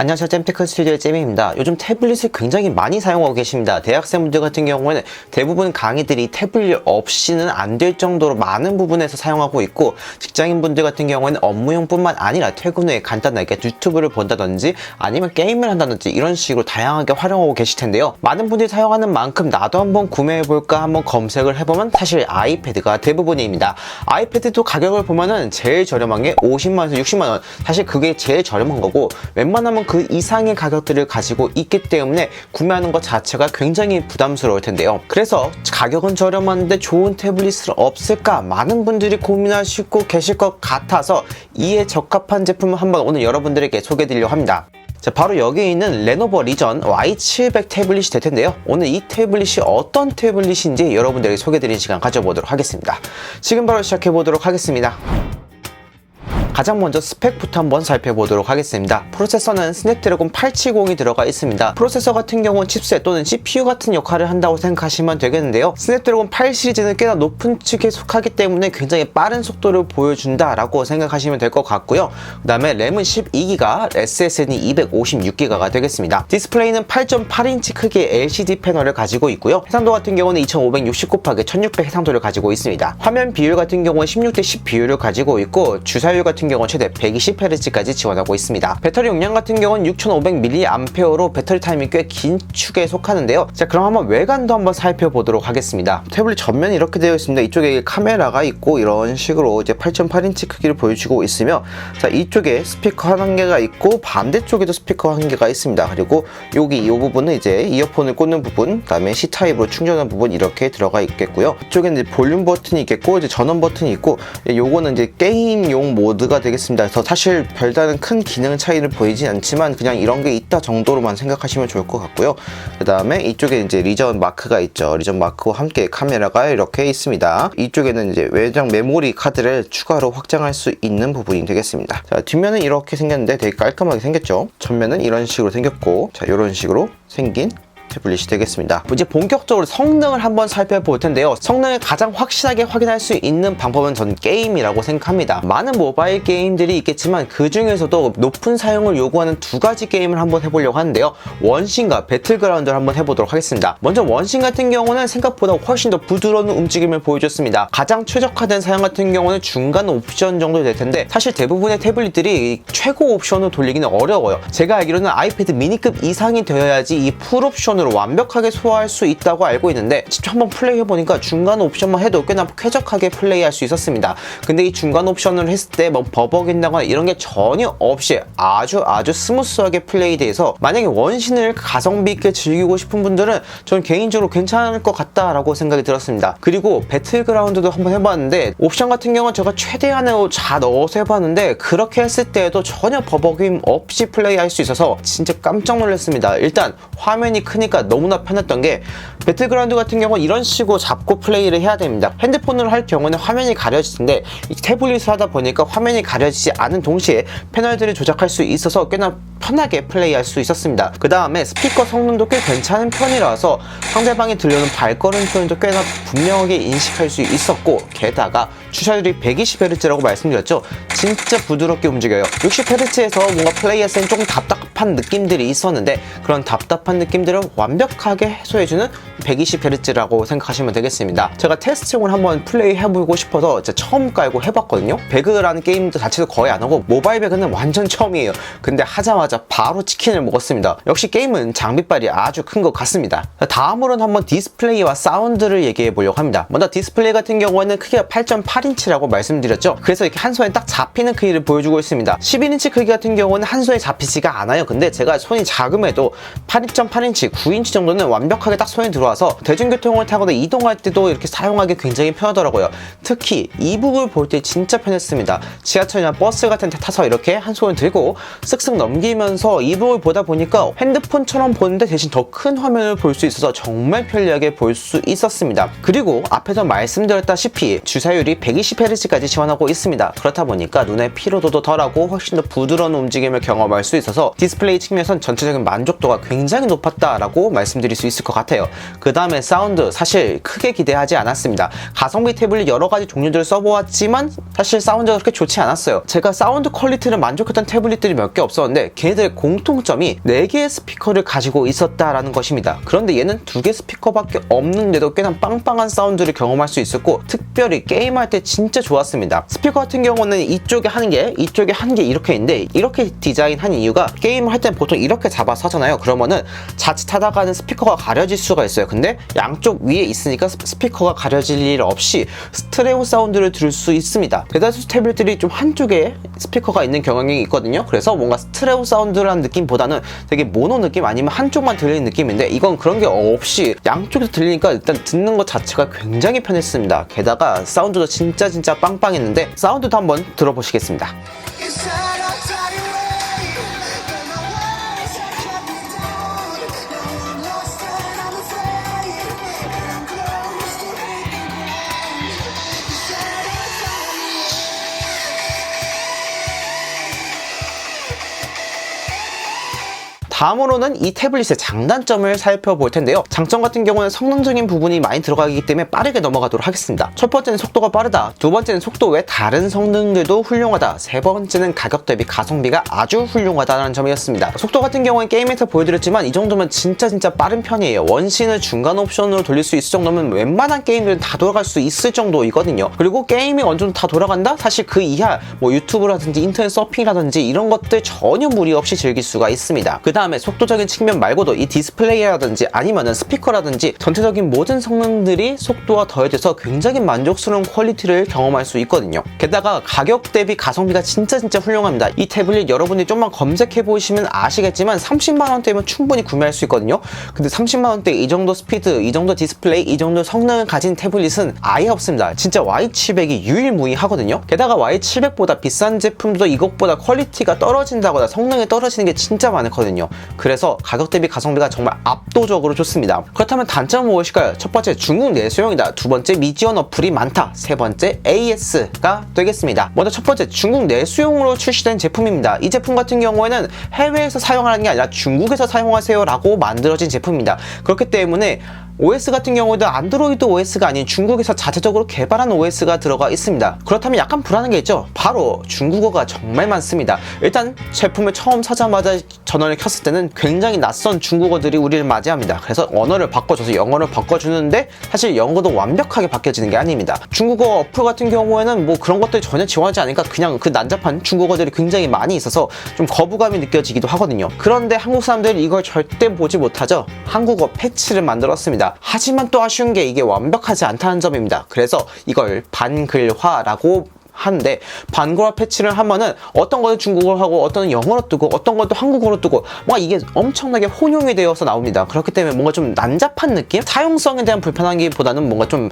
안녕하세요. 잼테크 스튜디오의 잼입니다. 요즘 태블릿을 굉장히 많이 사용하고 계십니다. 대학생분들 같은 경우에는 대부분 강의들이 태블릿 없이는 안 될 정도로 많은 부분에서 사용하고 있고, 직장인분들 같은 경우에는 업무용뿐만 아니라 퇴근 후에 간단하게 유튜브를 본다든지 아니면 게임을 한다든지 이런 식으로 다양하게 활용하고 계실 텐데요. 많은 분들이 사용하는 만큼 나도 한번 구매해볼까 한번 검색을 해보면 사실 아이패드가 대부분입니다. 아이패드도 가격을 보면은 제일 저렴한 게 50만원에서 60만원. 사실 그게 제일 저렴한 거고, 웬만하면 그 이상의 가격들을 가지고 있기 때문에 구매하는 것 자체가 굉장히 부담스러울 텐데요. 그래서 가격은 저렴한데 좋은 태블릿을 없을까 많은 분들이 고민하시고 계실 것 같아서 이에 적합한 제품을 한번 오늘 여러분들에게 소개해드리려고 합니다. 자, 바로 여기 있는 레노버 리전 Y700 태블릿이 될 텐데요. 오늘 이 태블릿이 어떤 태블릿인지 여러분들에게 소개해드리는 시간 가져보도록 하겠습니다. 지금 바로 시작해보도록 하겠습니다. 가장 먼저 스펙부터 한번 살펴보도록 하겠습니다. 프로세서는 스냅드래곤 870이 들어가 있습니다. 프로세서 같은 경우는 칩셋 또는 CPU 같은 역할을 한다고 생각하시면 되겠는데요. 스냅드래곤 8 시리즈는 꽤나 높은 측에 속하기 때문에 굉장히 빠른 속도를 보여준다라고 생각하시면 될 것 같고요. 그 다음에 램은 12기가, SSD는 256기가가 되겠습니다. 디스플레이는 8.8인치 크기의 LCD 패널을 가지고 있고요. 해상도 같은 경우는 2560 곱하기 1600 해상도를 가지고 있습니다. 화면 비율 같은 경우는 16대 10 비율을 가지고 있고, 주사율 같은 경우는 최대 120Hz까지 지원하고 있습니다. 배터리 용량 같은 경우는 6500mAh로 배터리 타임이 꽤 긴 축에 속하는데요. 자, 그럼 한번 외관도 한번 살펴보도록 하겠습니다. 태블릿 전면이 이렇게 되어 있습니다. 이쪽에 카메라가 있고 이런 식으로 이제 8.8인치 크기를 보여주고 있으며, 자, 이쪽에 스피커 한 개가 있고 반대쪽에도 스피커 한 개가 있습니다. 그리고 여기 이 부분은 이제 이어폰을 꽂는 부분, 그다음에 C타입으로 충전하는 부분 이렇게 들어가 있겠고요. 이쪽에는 이제 볼륨 버튼이 있겠고 이제 전원 버튼이 있고, 요거는 이제 게임용 모드가 되겠습니다. 그래서 사실 별다른 큰 기능 차이를 보이진 않지만 그냥 이런 게 있다 정도로만 생각하시면 좋을 것 같고요. 그 다음에 이쪽에 이제 리전 마크가 있죠. 리전 마크와 함께 카메라가 이렇게 있습니다. 이쪽에는 이제 외장 메모리 카드를 추가로 확장할 수 있는 부분이 되겠습니다. 자, 뒷면은 이렇게 생겼는데 되게 깔끔하게 생겼죠. 전면은 이런 식으로 생겼고, 자, 이런 식으로 생긴 태블릿이 되겠습니다. 이제 본격적으로 성능을 한번 살펴볼 텐데요. 성능을 가장 확실하게 확인할 수 있는 방법은 전 게임이라고 생각합니다. 많은 모바일 게임들이 있겠지만 그 중에서도 높은 사용을 요구하는 두 가지 게임을 한번 해보려고 하는데요. 원신과 배틀그라운드를 한번 해보도록 하겠습니다. 먼저 원신 같은 경우는 생각보다 훨씬 더 부드러운 움직임을 보여줬습니다. 가장 최적화된 사양 같은 경우는 중간 옵션 정도 될 텐데, 사실 대부분의 태블릿들이 최고 옵션을 돌리기는 어려워요. 제가 알기로는 아이패드 미니급 이상이 되어야지 이 풀 옵션을 완벽하게 소화할 수 있다고 알고 있는데, 직접 한번 플레이해보니까 중간 옵션만 해도 꽤나 쾌적하게 플레이할 수 있었습니다. 근데 이 중간 옵션을 했을 때 뭐 버벅인다거나 이런 게 전혀 없이 아주 스무스하게 플레이돼서, 만약에 원신을 가성비 있게 즐기고 싶은 분들은 전 개인적으로 괜찮을 것 같다라고 생각이 들었습니다. 그리고 배틀그라운드도 한번 해봤는데, 옵션 같은 경우는 제가 최대한의 다 넣어서 해봤는데 그렇게 했을 때에도 전혀 버벅임 없이 플레이할 수 있어서 진짜 깜짝 놀랐습니다. 일단 화면이 크니까 너무나 편했던 게, 배틀그라운드 같은 경우는 이런 식으로 잡고 플레이를 해야 됩니다. 핸드폰으로 할 경우는 화면이 가려지는데, 이 태블릿을 하다 보니까 화면이 가려지지 않은 동시에 패널들을 조작할 수 있어서 꽤나 편하게 플레이할 수 있었습니다. 그 다음에 스피커 성능도 꽤 괜찮은 편이라서 상대방이 들려오는 발걸음 소리도 꽤나 분명하게 인식할 수 있었고, 게다가 주사율이 120Hz라고 말씀드렸죠. 진짜 부드럽게 움직여요. 60Hz에서 뭔가 플레이했을 때 조금 답답한 느낌들이 있었는데, 그런 답답한 느낌들을 완벽하게 해소해주는 120Hz라고 생각하시면 되겠습니다. 제가 테스트용을 한번 플레이 해보고 싶어서 처음 깔고 해봤거든요. 배그라는 게임도 자체도 거의 안 하고 모바일 배그는 완전 처음이에요. 근데 하자마자 바로 치킨을 먹었습니다. 역시 게임은 장비빨이 아주 큰 것 같습니다. 다음으로는 한번 디스플레이와 사운드를 얘기해 보려고 합니다. 먼저 디스플레이 같은 경우에는 크기가 8.8인치라고 말씀드렸죠. 그래서 이렇게 한 손에 딱 잡히는 크기를 보여주고 있습니다. 11인치 크기 같은 경우는 한 손에 잡히지가 않아요. 근데 제가 손이 작음에도 8.8인치, 9인치 정도는 완벽하게 딱 손에 들어와서 대중교통을 타거나 이동할 때도 이렇게 사용하기 굉장히 편하더라고요. 특히 이북을 볼 때 진짜 편했습니다. 지하철이나 버스 같은 데 타서 이렇게 한 손을 들고 쓱쓱 넘기면서 이북을 보다 보니까 핸드폰처럼 보는데 대신 더 큰 화면을 볼 수 있어서 정말 편리하게 볼 수 있었습니다. 그리고 앞에서 말씀드렸다시피 주사율이 120Hz까지 지원하고 있습니다. 그렇다 보니까 눈의 피로도도 덜하고 훨씬 더 부드러운 움직임을 경험할 수 있어서 디스플레이 측면에선 전체적인 만족도가 굉장히 높았다라고 말씀드릴 수 있을 것 같아요. 그 다음에 사운드, 사실 크게 기대하지 않았습니다. 가성비 태블릿 여러가지 종류들을 써보았지만 사실 사운드가 그렇게 좋지 않았어요. 제가 사운드 퀄리티를 만족했던 태블릿들이 몇 개 없었는데 얘네들의 공통점이 4개의 스피커를 가지고 있었다라는 것입니다. 그런데 얘는 2개 스피커밖에 없는데도 꽤나 빵빵한 사운드를 경험할 수 있었고, 특별히 게임할 때 진짜 좋았습니다. 스피커 같은 경우는 이쪽에 한 개, 이쪽에 한 개 이렇게 있는데, 이렇게 디자인한 이유가 게임을 할 땐 보통 이렇게 잡아서 하잖아요. 그러면은 자칫하다가는 스피커가 가려질 수가 있어요. 근데 양쪽 위에 있으니까 스피커가 가려질 일 없이 스테레오 사운드를 들을 수 있습니다. 대다수 태블릿들이 좀 한쪽에 스피커가 있는 경향이 있거든요. 그래서 뭔가 스테레오 사운드라는 느낌보다는 되게 모노 느낌, 아니면 한쪽만 들리는 느낌인데, 이건 그런 게 없이 양쪽에서 들리니까 일단 듣는 것 자체가 굉장히 편했습니다. 게다가 사운드도 진짜 빵빵했는데, 사운드도 한번 들어보시겠습니다. 다음으로는 이 태블릿의 장단점을 살펴볼 텐데요. 장점 같은 경우는 성능적인 부분이 많이 들어가기 때문에 빠르게 넘어가도록 하겠습니다. 첫 번째는 속도가 빠르다. 두 번째는 속도 외 다른 성능들도 훌륭하다. 세 번째는 가격 대비 가성비가 아주 훌륭하다는 점이었습니다. 속도 같은 경우는 게임에서 보여드렸지만 이 정도면 진짜 빠른 편이에요. 원신을 중간 옵션으로 돌릴 수 있을 정도면 웬만한 게임들은 다 돌아갈 수 있을 정도이거든요. 그리고 게임이 어느 정도 다 돌아간다? 사실 그 이하 뭐 유튜브라든지 인터넷 서핑이라든지 이런 것들 전혀 무리 없이 즐길 수가 있습니다. 그 다음에 속도적인 측면 말고도 이 디스플레이라든지 아니면은 스피커라든지 전체적인 모든 성능들이 속도와 더해져서 굉장히 만족스러운 퀄리티를 경험할 수 있거든요. 게다가 가격 대비 가성비가 진짜 훌륭합니다. 이 태블릿 여러분이 좀만 검색해 보시면 아시겠지만 30만원대면 충분히 구매할 수 있거든요. 근데 30만원대 이 정도 스피드, 이 정도 디스플레이, 이 정도 성능을 가진 태블릿은 아예 없습니다. 진짜 Y700이 유일무이하거든요. 게다가 Y700보다 비싼 제품도 이것보다 퀄리티가 떨어진다거나 성능이 떨어지는 게 진짜 많거든요. 그래서 가격 대비 가성비가 정말 압도적으로 좋습니다. 그렇다면 단점은 무엇일까요? 첫 번째, 중국 내수용이다. 두 번째, 미지원 어플이 많다. 세 번째, AS가 되겠습니다. 먼저 첫 번째, 중국 내수용으로 출시된 제품입니다. 이 제품 같은 경우에는 해외에서 사용하는 게 아니라 중국에서 사용하세요 라고 만들어진 제품입니다. 그렇기 때문에 OS 같은 경우에도 안드로이드 OS가 아닌 중국에서 자체적으로 개발한 OS가 들어가 있습니다. 그렇다면 약간 불안한 게 있죠. 바로 중국어가 정말 많습니다. 일단 제품을 처음 사자마자 전원을 켰을 때는 굉장히 낯선 중국어들이 우리를 맞이합니다. 그래서 언어를 바꿔줘서 영어를 바꿔주는데 사실 영어도 완벽하게 바뀌어지는 게 아닙니다. 중국어 어플 같은 경우에는 뭐 그런 것들 전혀 지원하지 않으니까 그냥 그 난잡한 중국어들이 굉장히 많이 있어서 좀 거부감이 느껴지기도 하거든요. 그런데 한국 사람들이 이걸 절대 보지 못하죠. 한국어 패치를 만들었습니다. 하지만 또 아쉬운 게 이게 완벽하지 않다는 점입니다. 그래서 이걸 반글화라고 하는데, 반글화 패치를 하면은 어떤 거는 중국어로 하고 어떤 건 영어로 뜨고 어떤 건 또 한국어로 뜨고 뭔가 이게 엄청나게 혼용이 되어서 나옵니다. 그렇기 때문에 뭔가 좀 난잡한 느낌? 사용성에 대한 불편하기보다는 뭔가 좀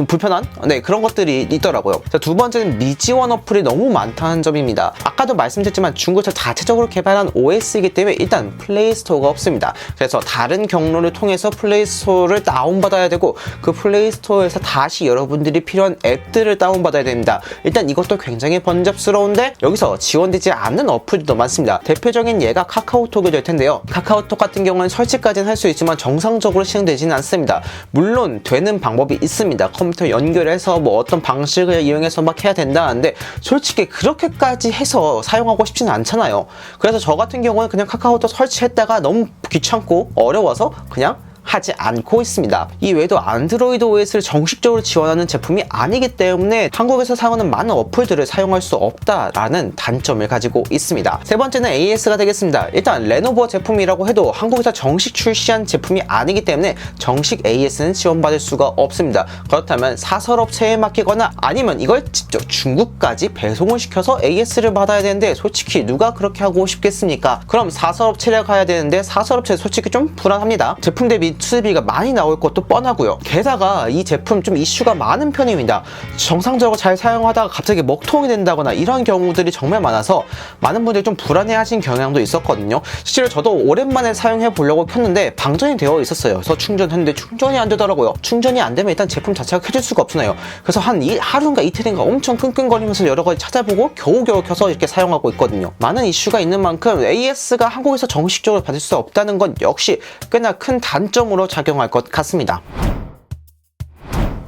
불편한? 네, 그런 것들이 있더라고요. 자, 두 번째는 미지원 어플이 너무 많다는 점입니다. 아까도 말씀드렸지만 중국에서 자체적으로 개발한 OS이기 때문에 일단 플레이스토어가 없습니다. 그래서 다른 경로를 통해서 플레이스토어를 다운받아야 되고 그 플레이스토어에서 다시 여러분들이 필요한 앱들을 다운받아야 됩니다. 일단 이것도 굉장히 번잡스러운데 여기서 지원되지 않는 어플도 많습니다. 대표적인 예가 카카오톡이 될 텐데요. 카카오톡 같은 경우는 설치까지는 할 수 있지만 정상적으로 실행되지는 않습니다. 물론 되는 방법이 있습니다. 컴퓨터 연결해서 뭐 어떤 방식을 이용해서 막 해야 된다는데 솔직히 그렇게까지 해서 사용하고 싶지는 않잖아요. 그래서 저 같은 경우는 그냥 카카오톡 설치했다가 너무 귀찮고 어려워서 그냥 하지 않고 있습니다. 이 외에도 안드로이드 OS를 정식적으로 지원하는 제품이 아니기 때문에 한국에서 사용하는 많은 어플들을 사용할 수 없다라는 단점을 가지고 있습니다. 세 번째는 AS가 되겠습니다. 일단 레노버 제품이라고 해도 한국에서 정식 출시한 제품이 아니기 때문에 정식 AS는 지원받을 수가 없습니다. 그렇다면 사설업체에 맡기거나 아니면 이걸 직접 중국까지 배송을 시켜서 AS를 받아야 되는데 솔직히 누가 그렇게 하고 싶겠습니까? 그럼 사설업체를 가야 되는데 사설업체 솔직히 좀 불안합니다. 제품 대비 수리비가 많이 나올 것도 뻔하고요. 게다가 이 제품 좀 이슈가 많은 편입니다. 정상적으로 잘 사용하다가 갑자기 먹통이 된다거나 이런 경우들이 정말 많아서 많은 분들이 좀 불안해하신 경향도 있었거든요. 실제로 저도 오랜만에 사용해 보려고 켰는데 방전이 되어 있었어요. 그래서 충전했는데 충전이 안 되더라고요. 충전이 안 되면 일단 제품 자체가 켜질 수가 없잖아요. 그래서 한 하루인가 이틀인가 엄청 끙끙거리면서 여러 가지 찾아보고 겨우겨우 켜서 이렇게 사용하고 있거든요. 많은 이슈가 있는 만큼 AS가 한국에서 정식적으로 받을 수 없다는 건 역시 꽤나 큰 단점으로 작용할 것 같습니다.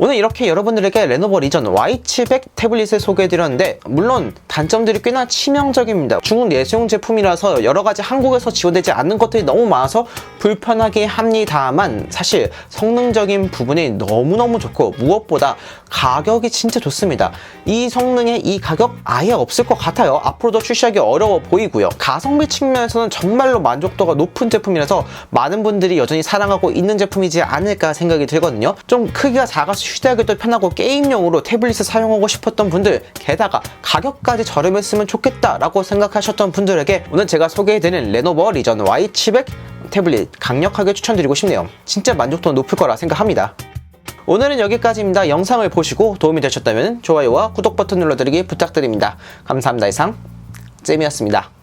오늘 이렇게 여러분들에게 레노버 리전 Y700 태블릿을 소개해드렸는데 물론 단점들이 꽤나 치명적입니다. 중국 내수용 제품이라서 여러가지 한국에서 지원되지 않는 것들이 너무 많아서 불편하게 합니다만 사실 성능적인 부분이 너무너무 좋고 무엇보다 가격이 진짜 좋습니다. 이 성능에 이 가격 아예 없을 것 같아요. 앞으로도 출시하기 어려워 보이고요. 가성비 측면에서는 정말로 만족도가 높은 제품이라서 많은 분들이 여전히 사랑하고 있는 제품이지 않을까 생각이 들거든요. 좀 크기가 작아서 휴대하기도 편하고 게임용으로 태블릿을 사용하고 싶었던 분들, 게다가 가격까지 저렴했으면 좋겠다라고 생각하셨던 분들에게 오늘 제가 소개해드린 레노버 리전 Y700 태블릿 강력하게 추천드리고 싶네요. 진짜 만족도가 높을 거라 생각합니다. 오늘은 여기까지입니다. 영상을 보시고 도움이 되셨다면 좋아요와 구독 버튼 눌러드리기 부탁드립니다. 감사합니다. 이상 잼이었습니다.